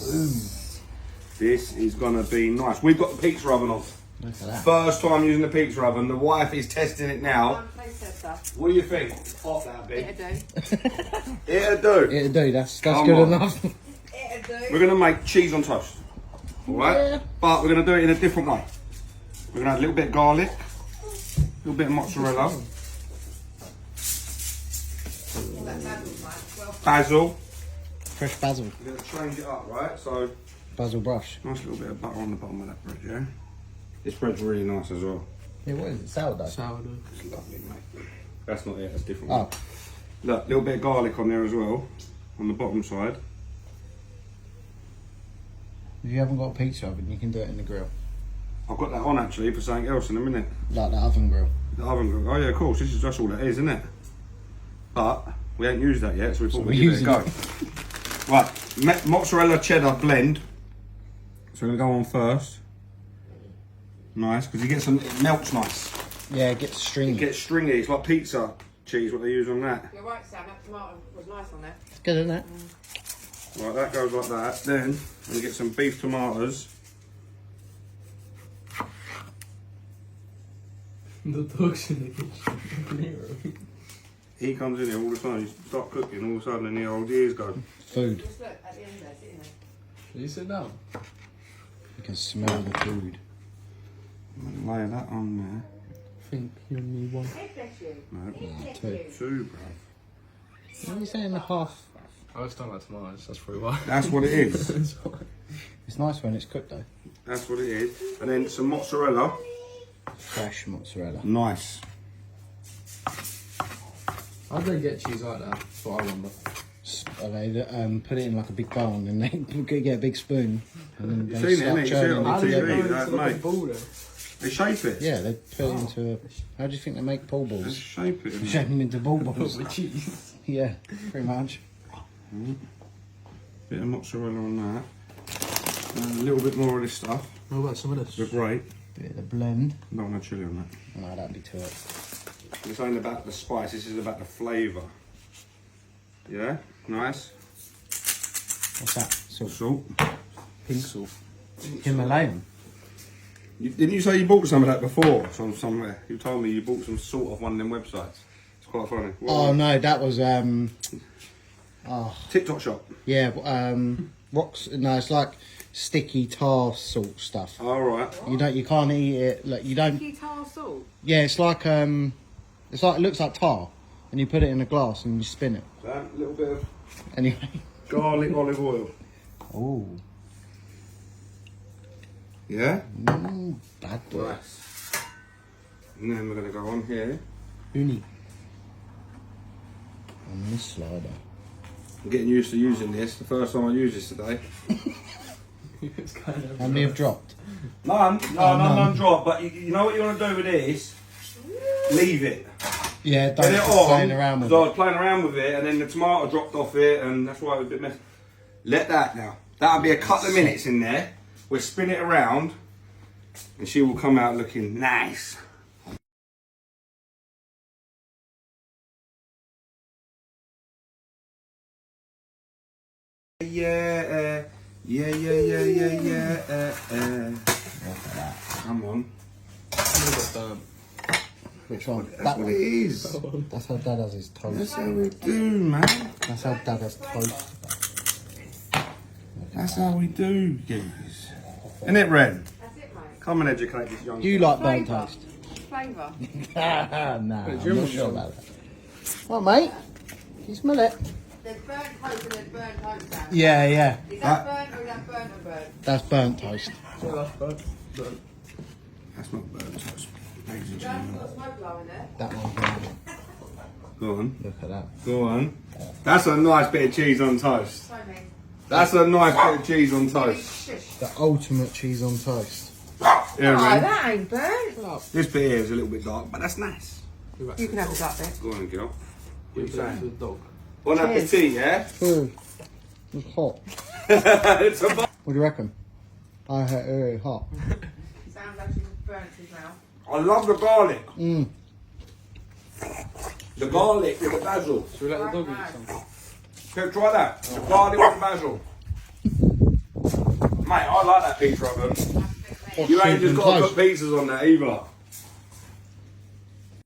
Nice. This is gonna be nice. We've got the pizza oven on. Look at that. First time using the pizza oven. The wife is testing it now. What do you think? Hot that bit. It'll do. It'll do. That's Come good on. enough. We're gonna make cheese on toast. Alright? Yeah. But we're gonna do it in a different way. We're gonna add a little bit of garlic, a little bit of mozzarella, basil. Fresh basil. We're gonna change it up, right? So, Basil brush. nice little bit of butter on the bottom of that bread, yeah? This bread's really nice as well. Yeah, what is it? Sourdough? Sourdough. It's lovely, mate. That's not it, that's different. Oh. Look, a little bit of garlic on there as well, on the bottom side. If you haven't got a pizza oven, you can do it in the grill. I've got that on actually for something else in a minute. Like the oven grill. The oven grill. Oh yeah, of course, this is just all that is, isn't it? But we ain't used that yet, so we thought we'd give it a go. Right, mozzarella cheddar blend. So we're gonna go on first. Nice, because you get some, it melts nice. Yeah, it gets stringy. It gets stringy, it's like pizza cheese, what they use on that. You're right, Sam, that tomato was nice on there. It's good, isn't it? Right, that goes like that. Then we get some beef tomatoes. The dog's in the kitchen. He comes in here all the time. You start cooking, all of a sudden, and the old ears go. Food. Just look at the end there, sitting there. Can you sit down? You can smell the food. I'm gonna lay that on there. I think you only need one. Hey, bless you. No, Bless two. you. two, bro. What are you saying? Half. I always don't like tomatoes, that's probably why. That's what it is. It's nice when it's cooked though. That's what it is. And then some mozzarella. Fresh mozzarella. Nice. How do they get cheese like that? That's what I wonder. They put it in like a big bowl and then they get a big spoon and then You've they seen it, start innit? You see it churning on it the TV. together. That's mate. They shape it. Yeah, they put it into a... How do you think they make pool They balls? shape it. Shape them into ball balls. With cheese. Yeah, pretty much. Bit of mozzarella on that. And a little bit more of this stuff. What about some of this? The great. Bit of the blend. Don't want chilli on that. No, that'd be too hot. This ain't about the spice, this is about the flavour. Yeah? Nice. What's that? Salt. Salt. Pink salt. Himalayan. Didn't you say you bought some of that before from somewhere? You told me you bought some salt off one of them websites. It's quite funny. What Oh no, that was TikTok shop. yeah, rocks. No, it's like sticky tar salt stuff. Alright. You can't eat it. Like you don't. Guitar salt. Yeah, it's like it looks like tar, and you put it in a glass and you spin it. A little bit of Anyway. garlic olive oil. Oh. Yeah? Bad boy. Nice. And then we're going to go on here. Uni. On this slider. I'm getting used to using this. The first time I used this today. It's kind of... How many have dropped? None drop. But you know what you want to do with this? Leave it. Yeah, don't Get it keep on. playing around with So I it. was playing around with it, and then the tomato dropped off it, and that's why it was a bit messy. Let that now. That'll be a couple of minutes in there. We'll spin it around, and she will come out looking nice. Yeah. Come on. Which one? That's That what one. it is. That's how Dad has his toast. That's how we do, man. That's how Dad has toast. That's how we do, geez. Isn't it, Ren? That's it, mate. Come and educate this young. You like burnt Flavour. toast? Flavour. Nah, I'm not sure about that. Well, mate, can you smell it? There's burnt toast and there's burnt toast, Sam. Yeah. Is that burnt or is that burnt or burnt? That's burnt toast. So that's bad. That's not burnt toast. Ladies and You haven't gentlemen. got smoke blow in there. That one. Go on. Look at that. Go on. That's a nice bit of cheese on toast. Sorry, mate. That's a nice bit of cheese on toast. Shush. The ultimate cheese on toast. Yeah, Oh, Ren. that ain't burnt. This bit here is a little bit dark, but that's nice. You can have a gut bit. Go on, girl. What are you The saying? dog. Bon appetit, yeah? It's hot. It's a bu- What do you reckon? I hate it hot. It sounds like she's burnt his mouth. I love the garlic. Mm. The garlic with the basil. Should we let the dog Right, eat some? Here, try that. The garlic with the basil. quite like that pizza oven. You ain't just got to put pizzas on that either.